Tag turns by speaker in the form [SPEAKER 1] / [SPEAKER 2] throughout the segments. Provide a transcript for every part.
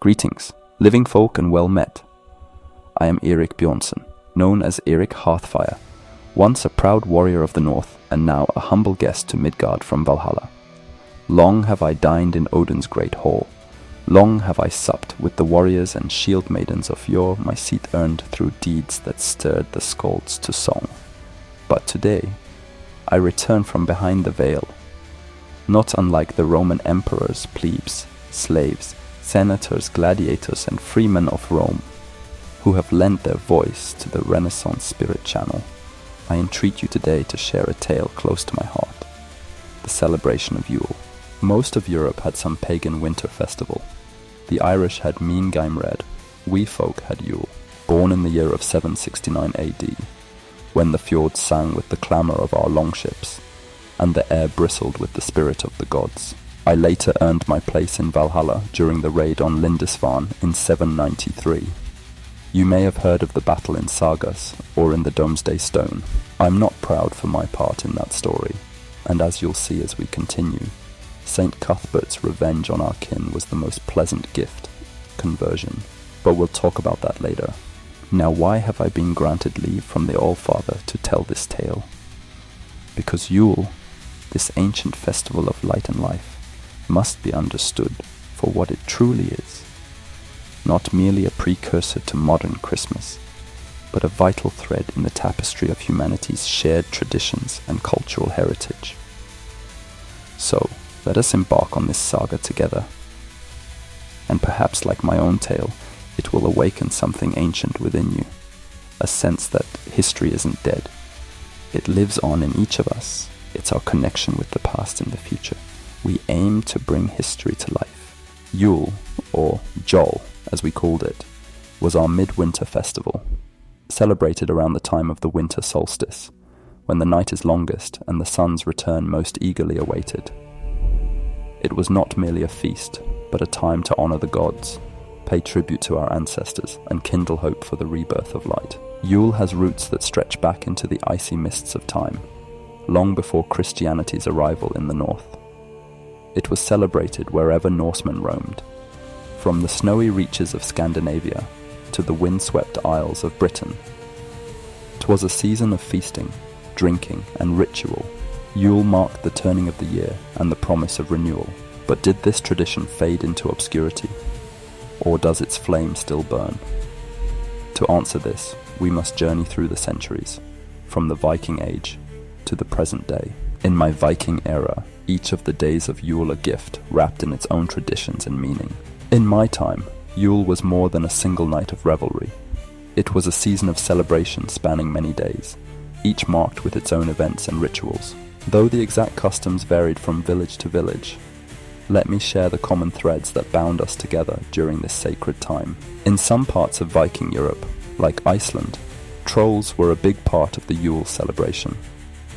[SPEAKER 1] Greetings, living folk, and well met. I am Eirik Bjornsson, known as Eirik Hearthfire, once a proud warrior of the north and now a humble guest to Midgard from Valhalla. Long have I dined in Odin's great hall. Long have I supped with the warriors and shield maidens of yore, my seat earned through deeds that stirred the Skåls to song. But today, I return from behind the veil, not unlike the Roman emperors, plebes, slaves, senators, gladiators, and freemen of Rome, who have lent their voice to the Renaissance spirit channel. I entreat you today to share a tale close to my heart, the celebration of Yule. Most of Europe had some pagan winter festival. The Irish had Meangaimred, we folk had Yule, born in the year of 769 AD, when the fjords sang with the clamour of our longships, and the air bristled with the spirit of the gods. I later earned my place in Valhalla during the raid on Lindisfarne in 793. You may have heard of the battle in Sagas, or in the Domesday Stone. I'm not proud for my part in that story, and as you'll see as we continue, St. Cuthbert's revenge on our kin was the most pleasant gift, conversion, but we'll talk about that later. Now why have I been granted leave from the Allfather to tell this tale? Because Yule, this ancient festival of light and life, must be understood for what it truly is. Not merely a precursor to modern Christmas, but a vital thread in the tapestry of humanity's shared traditions and cultural heritage. So, let us embark on this saga together. And perhaps like my own tale, it will awaken something ancient within you, a sense that history isn't dead. It lives on in each of us. It's our connection with the past and the future. We aim to bring history to life. Yule, or Jol, as we called it, was our midwinter festival, celebrated around the time of the winter solstice, when the night is longest and the sun's return most eagerly awaited. It was not merely a feast, but a time to honor the gods, pay tribute to our ancestors, and kindle hope for the rebirth of light. Yule has roots that stretch back into the icy mists of time, long before Christianity's arrival in the north. It was celebrated wherever Norsemen roamed, from the snowy reaches of Scandinavia to the windswept isles of Britain. 'Twas a season of feasting, drinking, and ritual. Yule marked the turning of the year and the promise of renewal. But did this tradition fade into obscurity, or does its flame still burn? To answer this, we must journey through the centuries, from the Viking Age to the present day. In my Viking era, each of the days of Yule a gift wrapped in its own traditions and meaning. In my time, Yule was more than a single night of revelry. It was a season of celebration spanning many days, each marked with its own events and rituals. Though the exact customs varied from village to village, let me share the common threads that bound us together during this sacred time. In some parts of Viking Europe, like Iceland, trolls were a big part of the Yule celebration,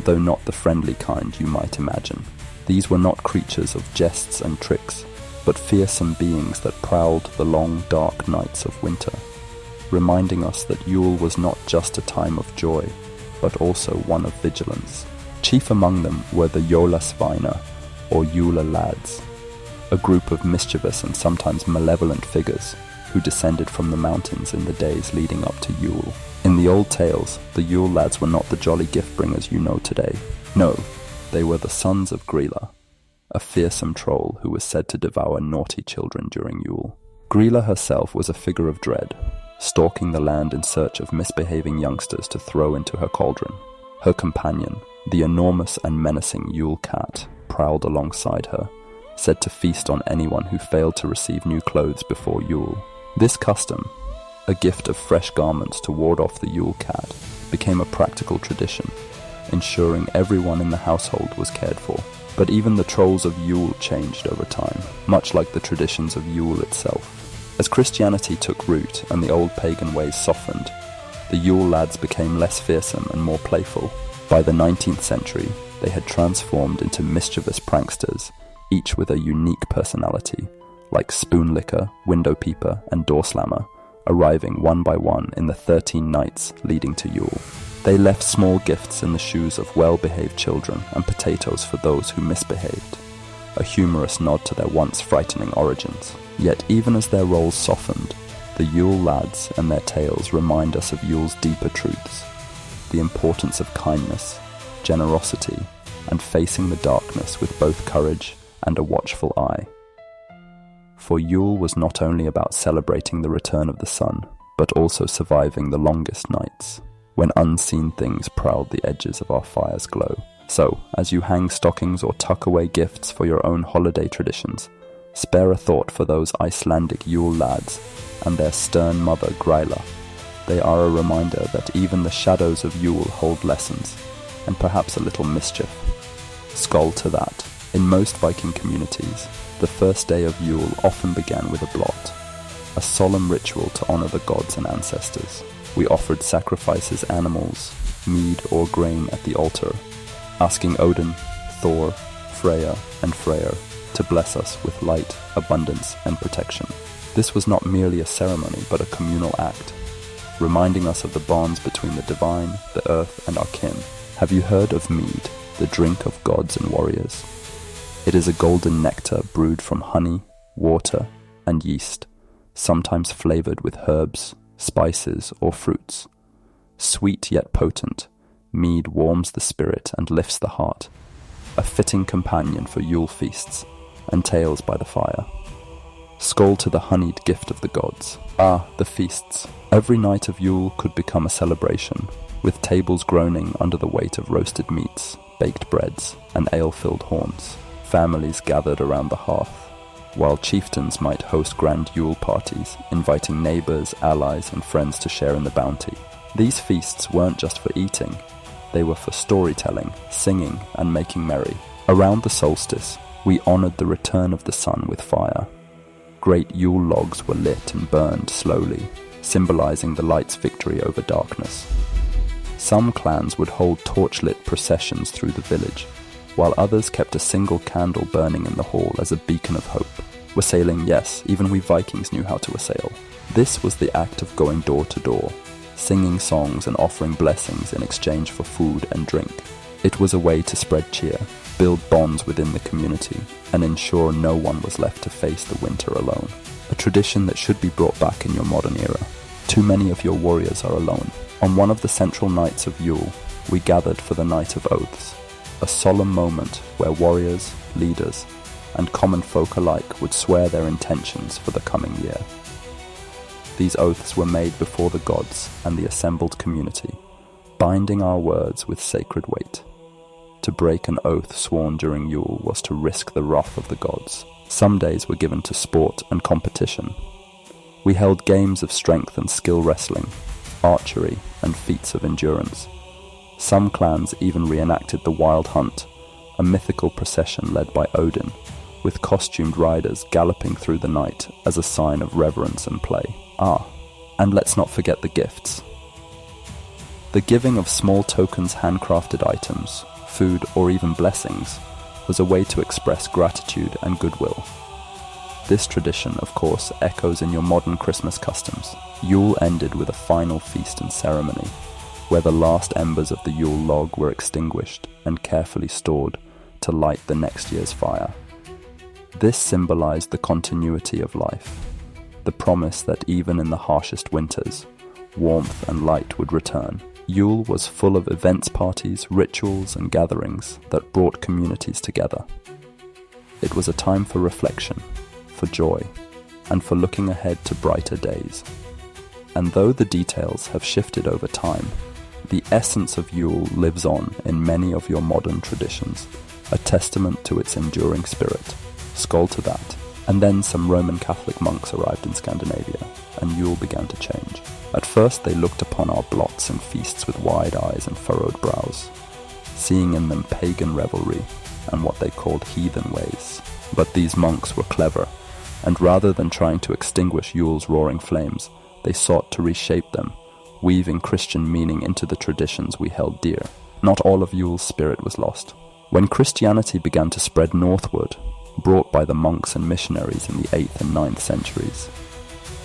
[SPEAKER 1] though not the friendly kind you might imagine. These were not creatures of jests and tricks, but fearsome beings that prowled the long, dark nights of winter, reminding us that Yule was not just a time of joy, but also one of vigilance. Chief among them were the Jólasveinar, or Yule lads, a group of mischievous and sometimes malevolent figures who descended from the mountains in the days leading up to Yule. In the old tales, the Yule lads were not the jolly gift-bringers you know today. No, they were the sons of Grýla, a fearsome troll who was said to devour naughty children during Yule. Grýla herself was a figure of dread, stalking the land in search of misbehaving youngsters to throw into her cauldron. Her companion, the enormous and menacing Yule cat, prowled alongside her, said to feast on anyone who failed to receive new clothes before Yule. This custom, a gift of fresh garments to ward off the Yule cat, became a practical tradition, ensuring everyone in the household was cared for. But even the trolls of Yule changed over time, much like the traditions of Yule itself. As Christianity took root and the old pagan ways softened, the Yule lads became less fearsome and more playful. By the 19th century, they had transformed into mischievous pranksters, each with a unique personality, like Spoonlicker, Window Peeper, and Door Slammer, arriving one by one in the 13 nights leading to Yule. They left small gifts in the shoes of well-behaved children and potatoes for those who misbehaved, a humorous nod to their once frightening origins. Yet even as their roles softened, the Yule lads and their tales remind us of Yule's deeper truths, the importance of kindness, generosity, and facing the darkness with both courage and a watchful eye. For Yule was not only about celebrating the return of the sun, but also surviving the longest nights, when unseen things prowled the edges of our fire's glow. So, as you hang stockings or tuck away gifts for your own holiday traditions, spare a thought for those Icelandic Yule lads and their stern mother Gryla. They are a reminder that even the shadows of Yule hold lessons, and perhaps a little mischief. Skål to that. In most Viking communities, the first day of Yule often began with a blot, a solemn ritual to honor the gods and ancestors. We offered sacrifices, animals, mead or grain at the altar, asking Odin, Thor, Freya, and Freyr to bless us with light, abundance, and protection. This was not merely a ceremony, but a communal act, reminding us of the bonds between the divine, the earth, and our kin. Have you heard of mead, the drink of gods and warriors? It is a golden nectar brewed from honey, water, and yeast, sometimes flavored with herbs, spices, or fruits. Sweet yet potent, mead warms the spirit and lifts the heart, a fitting companion for Yule feasts and tales by the fire. Skål to the honeyed gift of the gods. Ah, the feasts. Every night of Yule could become a celebration, with tables groaning under the weight of roasted meats, baked breads, and ale-filled horns. Families gathered around the hearth, while chieftains might host grand Yule parties, inviting neighbors, allies, and friends to share in the bounty. These feasts weren't just for eating, they were for storytelling, singing, and making merry. Around the solstice, we honored the return of the sun with fire. Great Yule logs were lit and burned slowly, symbolizing the light's victory over darkness. Some clans would hold torchlit processions through the village, while others kept a single candle burning in the hall as a beacon of hope. Wassailing, yes, even we Vikings knew how to wassail. This was the act of going door to door, singing songs and offering blessings in exchange for food and drink. It was a way to spread cheer, build bonds within the community, and ensure no one was left to face the winter alone. A tradition that should be brought back in your modern era. Too many of your warriors are alone. On one of the central nights of Yule, we gathered for the Night of Oaths, a solemn moment where warriors, leaders, and common folk alike would swear their intentions for the coming year. These oaths were made before the gods and the assembled community, binding our words with sacred weight. To break an oath sworn during Yule was to risk the wrath of the gods. Some days were given to sport and competition. We held games of strength and skill wrestling, archery, and feats of endurance. Some clans even reenacted the Wild Hunt, a mythical procession led by Odin, with costumed riders galloping through the night as a sign of reverence and play. Ah, and let's not forget the gifts. The giving of small tokens, handcrafted items, food, or even blessings was a way to express gratitude and goodwill. This tradition, of course, echoes in your modern Christmas customs. Yule ended with a final feast and ceremony, where the last embers of the Yule log were extinguished and carefully stored to light the next year's fire. This symbolized the continuity of life, the promise that even in the harshest winters, warmth and light would return. Yule was full of events, parties, rituals, and gatherings that brought communities together. It was a time for reflection, for joy, and for looking ahead to brighter days. And though the details have shifted over time, the essence of Yule lives on in many of your modern traditions, a testament to its enduring spirit. Skål to that. And then some Roman Catholic monks arrived in Scandinavia, and Yule began to change. At first they looked upon our blots and feasts with wide eyes and furrowed brows, seeing in them pagan revelry and what they called heathen ways. But these monks were clever, and rather than trying to extinguish Yule's roaring flames, they sought to reshape them, weaving Christian meaning into the traditions we held dear. Not all of Yule's spirit was lost. When Christianity began to spread northward, brought by the monks and missionaries in the 8th and 9th centuries,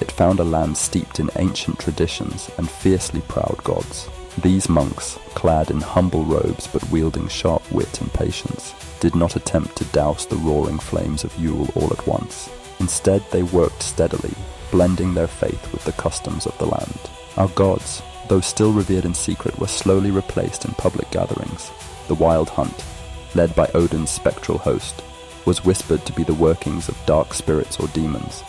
[SPEAKER 1] it found a land steeped in ancient traditions and fiercely proud gods. These monks, clad in humble robes but wielding sharp wit and patience, did not attempt to douse the roaring flames of Yule all at once. Instead, they worked steadily, blending their faith with the customs of the land. Our gods, though still revered in secret, were slowly replaced in public gatherings. The wild hunt, led by Odin's spectral host, was whispered to be the workings of dark spirits or demons,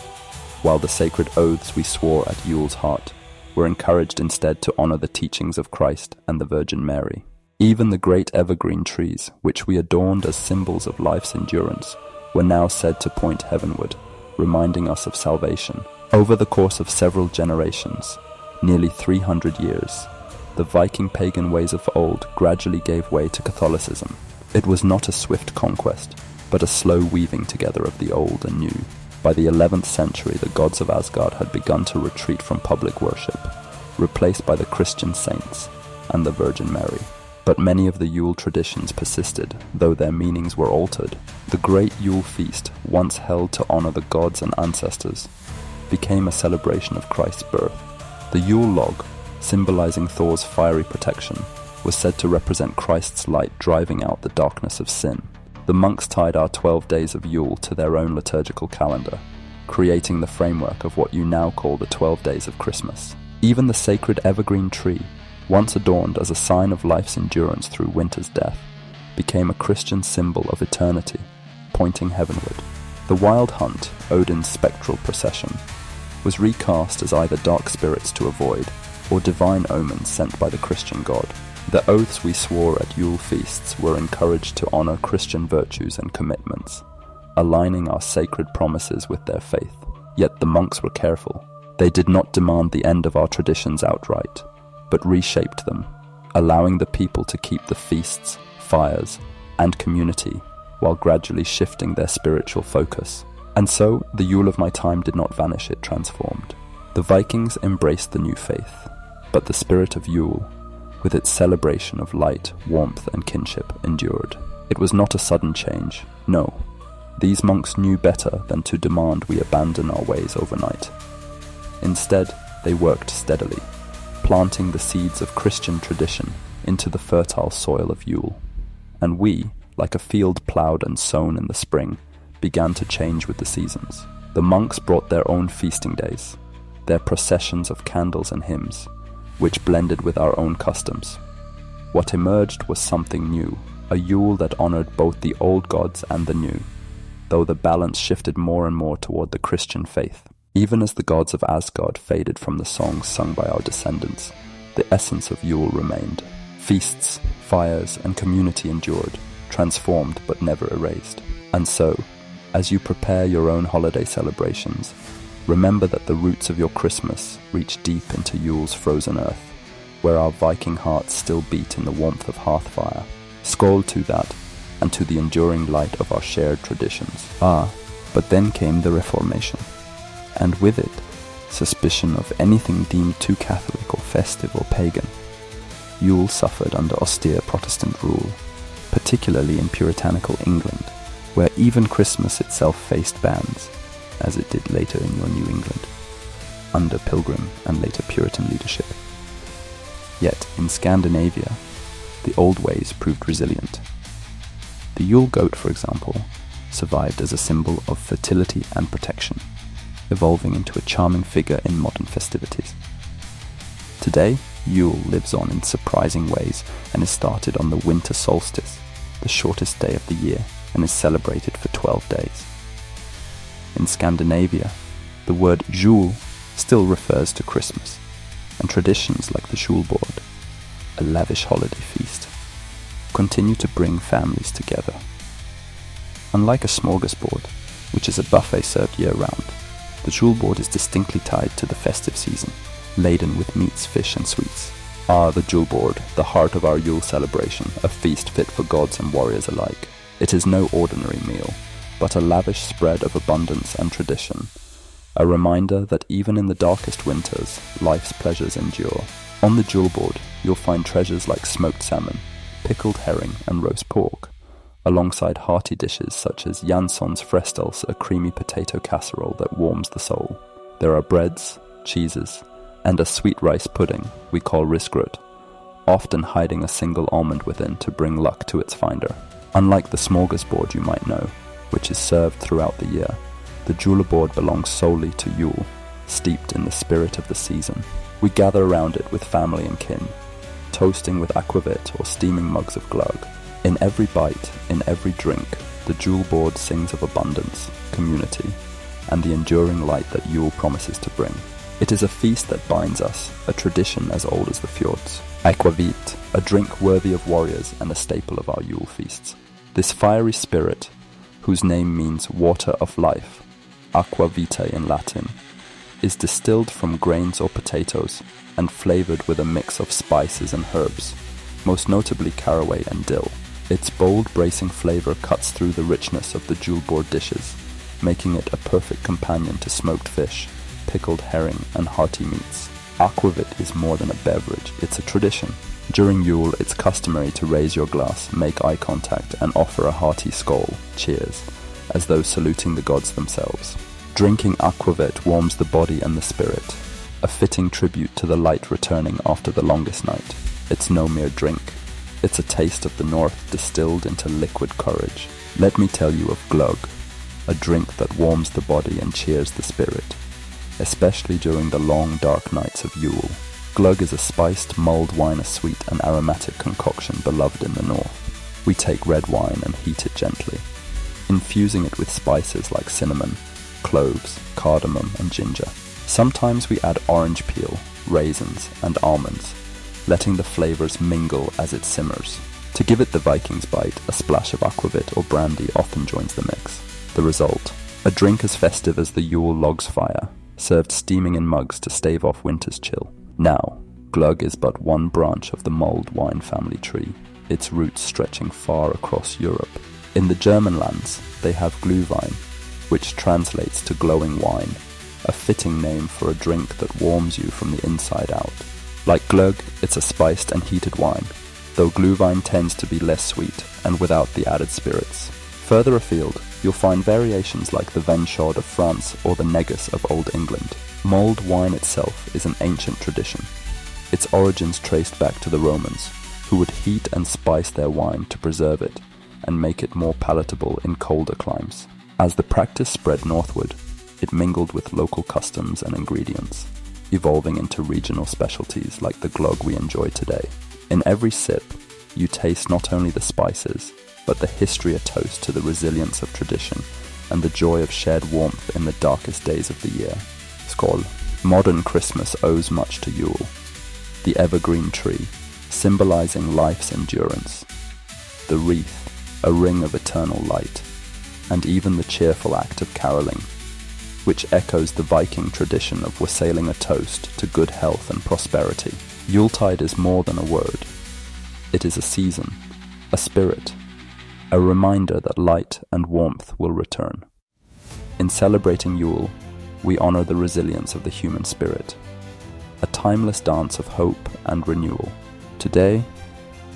[SPEAKER 1] while the sacred oaths we swore at Yule's heart were encouraged instead to honor the teachings of Christ and the Virgin Mary. Even the great evergreen trees, which we adorned as symbols of life's endurance, were now said to point heavenward, reminding us of salvation. Over the course of several generations, nearly 300 years, the Viking pagan ways of old gradually gave way to Catholicism. It was not a swift conquest, but a slow weaving together of the old and new. By the 11th century, the gods of Asgard had begun to retreat from public worship, replaced by the Christian saints and the Virgin Mary. But many of the Yule traditions persisted, though their meanings were altered. The great Yule feast, once held to honor the gods and ancestors, became a celebration of Christ's birth. The Yule log, symbolizing Thor's fiery protection, was said to represent Christ's light driving out the darkness of sin. The monks tied our 12 days of Yule to their own liturgical calendar, creating the framework of what you now call the 12 days of Christmas. Even the sacred evergreen tree, once adorned as a sign of life's endurance through winter's death, became a Christian symbol of eternity, pointing heavenward. The wild hunt, Odin's spectral procession, was recast as either dark spirits to avoid or divine omens sent by the Christian god. The oaths we swore at Yule feasts were encouraged to honor Christian virtues and commitments, aligning our sacred promises with their faith. Yet the monks were careful. They did not demand the end of our traditions outright, but reshaped them, allowing the people to keep the feasts, fires, and community while gradually shifting their spiritual focus. And so, the Yule of my time did not vanish, it transformed. The Vikings embraced the new faith, but the spirit of Yule, with its celebration of light, warmth, and kinship, endured. It was not a sudden change, no. These monks knew better than to demand we abandon our ways overnight. Instead, they worked steadily, planting the seeds of Christian tradition into the fertile soil of Yule. And we, like a field ploughed and sown in the spring, began to change with the seasons. The monks brought their own feasting days, their processions of candles and hymns, which blended with our own customs. What emerged was something new, a Yule that honored both the old gods and the new, though the balance shifted more and more toward the Christian faith. Even as the gods of Asgard faded from the songs sung by our descendants, the essence of Yule remained. Feasts, fires, and community endured, transformed but never erased. And so, as you prepare your own holiday celebrations, remember that the roots of your Christmas reach deep into Yule's frozen earth, where our Viking hearts still beat in the warmth of Hearthfire. Skål to that, and to the enduring light of our shared traditions. But then came the Reformation, and with it, suspicion of anything deemed too Catholic or festive or pagan. Yule suffered under austere Protestant rule, particularly in puritanical England, where even Christmas itself faced bans, as it did later in your New England, under Pilgrim and later Puritan leadership. Yet in Scandinavia, the old ways proved resilient. The Yule goat, for example, survived as a symbol of fertility and protection, evolving into a charming figure in modern festivities. Today, Yule lives on in surprising ways and is started on the winter solstice, the shortest day of the year, and is celebrated for 12 days. In Scandinavia, the word jul still refers to Christmas, and traditions like the julebord, a lavish holiday feast, continue to bring families together. Unlike a smorgasbord, which is a buffet served year-round, the julebord is distinctly tied to the festive season, laden with meats, fish, and sweets. The julebord, the heart of our Yule celebration, a feast fit for gods and warriors alike. It is no ordinary meal, but a lavish spread of abundance and tradition, a reminder that even in the darkest winters, life's pleasures endure. On the julebord, you'll find treasures like smoked salmon, pickled herring, and roast pork, alongside hearty dishes such as Jansson's frestels, a creamy potato casserole that warms the soul. There are breads, cheeses, and a sweet rice pudding we call risgrøt, often hiding a single almond within to bring luck to its finder. Unlike the smorgasbord you might know, which is served throughout the year, The julebord belongs solely to Yule, steeped in the spirit of the season. We gather around it with family and kin, toasting with aquavit or steaming mugs of glögg. In every bite, in every drink, the julebord sings of abundance, community, and the enduring light that Yule promises to bring. It is a feast that binds us, a tradition as old as the fjords. Aquavit, a drink worthy of warriors and a staple of our Yule feasts. This fiery spirit, whose name means water of life, aqua vitae in Latin, is distilled from grains or potatoes and flavored with a mix of spices and herbs, most notably caraway and dill. Its bold, bracing flavor cuts through the richness of the julebord dishes, making it a perfect companion to smoked fish, pickled herring, and hearty meats. Aquavit is more than a beverage, it's a tradition. During Yule, it's customary to raise your glass, make eye contact, and offer a hearty skål, cheers, as though saluting the gods themselves. Drinking aquavit warms the body and the spirit, a fitting tribute to the light returning after the longest night. It's no mere drink. It's a taste of the north distilled into liquid courage. Let me tell you of glögg, a drink that warms the body and cheers the spirit, especially during the long dark nights of Yule. Glögg is a spiced mulled wine, a sweet and aromatic concoction beloved in the north. We take red wine and heat it gently, infusing it with spices like cinnamon, cloves, cardamom, and ginger. Sometimes we add orange peel, raisins, and almonds, letting the flavors mingle as it simmers. To give it the Viking's bite, a splash of aquavit or brandy often joins the mix. The result, a drink as festive as the Yule log's fire, served steaming in mugs to stave off winter's chill. Now, glögg is but one branch of the mulled wine family tree, its roots stretching far across Europe. In the German lands, they have Glühwein, which translates to glowing wine, a fitting name for a drink that warms you from the inside out. Like glögg, it's a spiced and heated wine, though Glühwein tends to be less sweet and without the added spirits. Further afield, you'll find variations like the vin chaud of France or the negus of Old England. Mulled wine itself is an ancient tradition, its origins traced back to the Romans, who would heat and spice their wine to preserve it and make it more palatable in colder climes. As the practice spread northward, it mingled with local customs and ingredients, evolving into regional specialties like the glögg we enjoy today. In every sip, you taste not only the spices, but the history a toast to the resilience of tradition and the joy of shared warmth in the darkest days of the year. Skål. Modern Christmas owes much to Yule, the evergreen tree, symbolizing life's endurance, the wreath, a ring of eternal light, and even the cheerful act of caroling, which echoes the Viking tradition of wassailing a toast to good health and prosperity. Yuletide is more than a word. It is a season, a spirit, a reminder that light and warmth will return. In celebrating Yule, we honor the resilience of the human spirit, a timeless dance of hope and renewal. Today,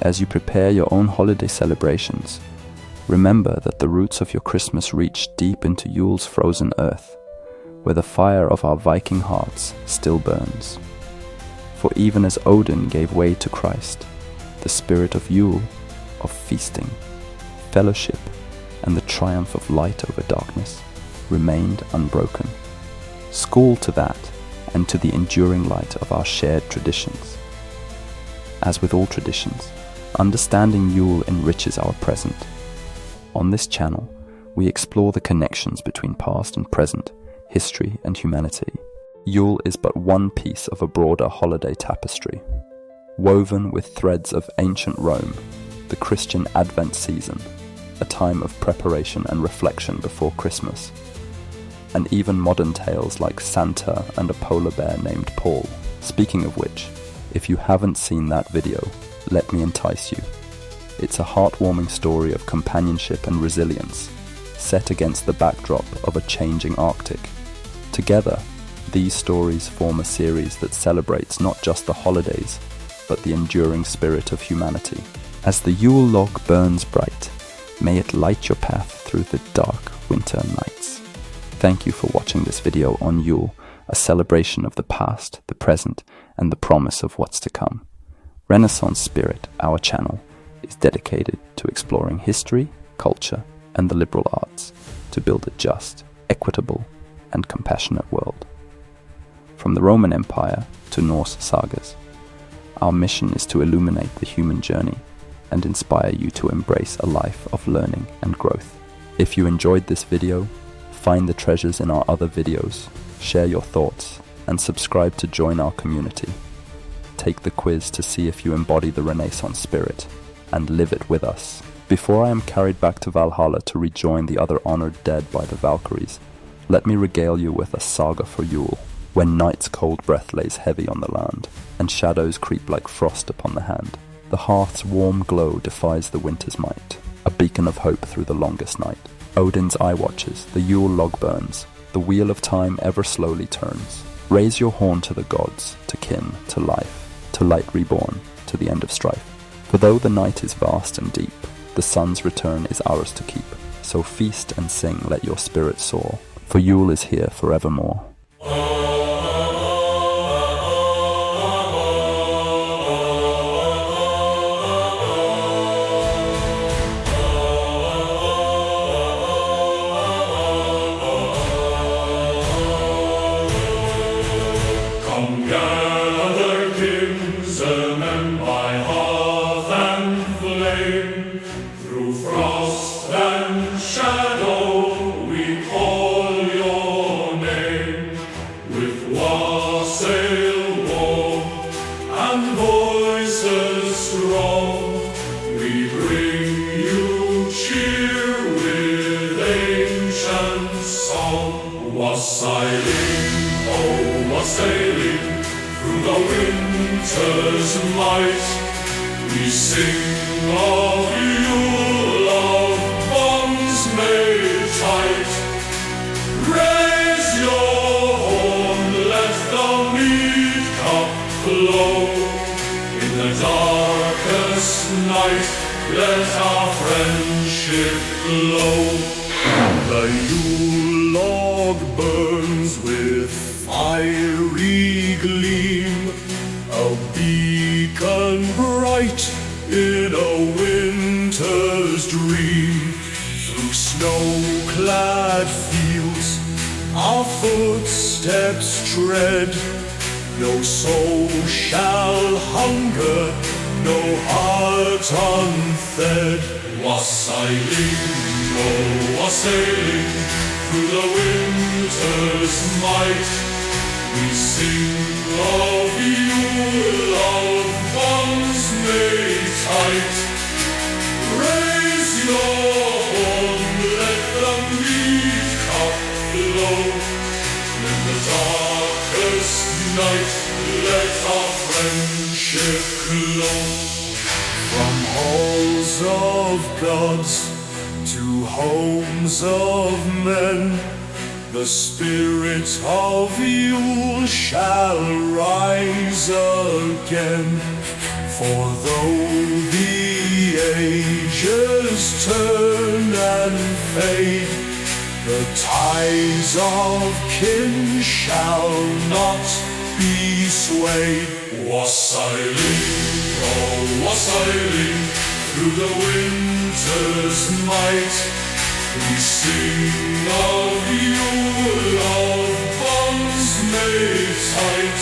[SPEAKER 1] as you prepare your own holiday celebrations, remember that the roots of your Christmas reach deep into Yule's frozen earth, where the fire of our Viking hearts still burns. For even as Odin gave way to Christ, the spirit of Yule, of feasting, fellowship, and the triumph of light over darkness, remained unbroken. Skål to that, and to the enduring light of our shared traditions. As with all traditions, understanding Yule enriches our present. On this channel, we explore the connections between past and present, history and humanity. Yule is but one piece of a broader holiday tapestry. Woven with threads of ancient Rome, the Christian Advent season, a time of preparation and reflection before Christmas, and even modern tales like Santa and a polar bear named Paul. Speaking of which, if you haven't seen that video, let me entice you. It's a heartwarming story of companionship and resilience, set against the backdrop of a changing Arctic. Together, these stories form a series that celebrates not just the holidays, but the enduring spirit of humanity. As the Yule log burns bright, may it light your path through the dark winter nights. Thank you for watching this video on Yule, a celebration of the past, the present, and the promise of what's to come. Renaissance Spirit, our channel, is dedicated to exploring history, culture, and the liberal arts to build a just, equitable, and compassionate world. From the Roman Empire to Norse sagas, our mission is to illuminate the human journey and inspire you to embrace a life of learning and growth. If you enjoyed this video, find the treasures in our other videos, share your thoughts, and subscribe to join our community. Take the quiz to see if you embody the Renaissance spirit, and live it with us. Before I am carried back to Valhalla to rejoin the other honored dead by the Valkyries, let me regale you with a saga for Yule, when night's cold breath lays heavy on the land, and shadows creep like frost upon the hand. The hearth's warm glow defies the winter's might, a beacon of hope through the longest night. Odin's eye watches, the Yule log burns, the wheel of time ever slowly turns. Raise your horn to the gods, to kin, to life, to light reborn, to the end of strife. For though the night is vast and deep, the sun's return is ours to keep. So feast and sing, let your spirit soar, for Yule is here forevermore.
[SPEAKER 2] Come gather, kinsmen, by hearth and flame, through frost and shadow we call your name. With wassail warm and voices strong, we bring you cheer with ancient song. Wassailing, oh wassailing, through the winter's might, we sing of Yule, of bonds made tight. Raise your horn, let the mead cup flow. In the darkest night, let our friendship glow. The Yule log burns with fiery gleam, a beacon bright in a winter's dream. Through snow-clad fields our footsteps tread, no soul shall hunger, no heart unfed. Wassailing, oh wassailing, through the winter's might, we sing of Yule, of bonds made tight. Raise your horn, let the mead cup flow. In the darkest night, let our friendship glow. From halls of gods to homes of men, the spirit of Yule shall rise again. For though the ages turn and fade, the ties of kin shall not be swayed. Wassailing, oh wassailing, through the winter's might, we sing of Yule, of bonds made tight.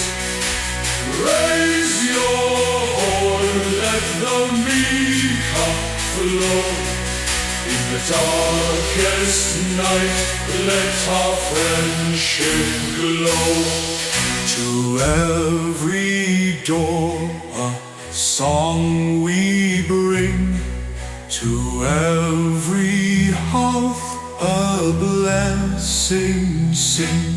[SPEAKER 2] Raise your horn, let the mead cup flow. In the darkest night, let our friendship glow. To every door a song we bring, to every hearth a blessing sing.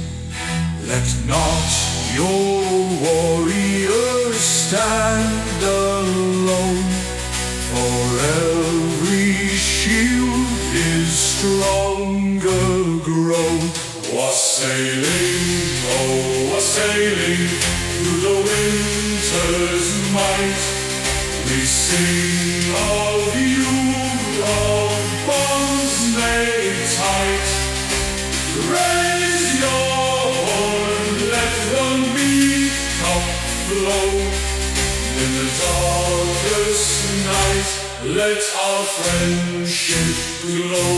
[SPEAKER 2] Let not your warriors stand alone, for every shield is stronger grown. Wassailing, oh wassailing, through the winter's might, we sing of Yule, of bonds made tight. Raise your horn, let the mead cup flow. In the darkest night, let our friendship glow.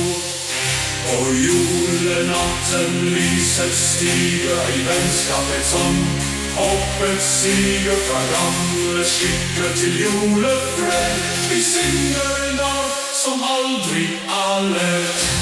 [SPEAKER 2] På julenatten lyset stiger i vänskapets ånd. Hoppet stiger fra gamle skikker til julefred. Vi synger en dag som aldri er levd.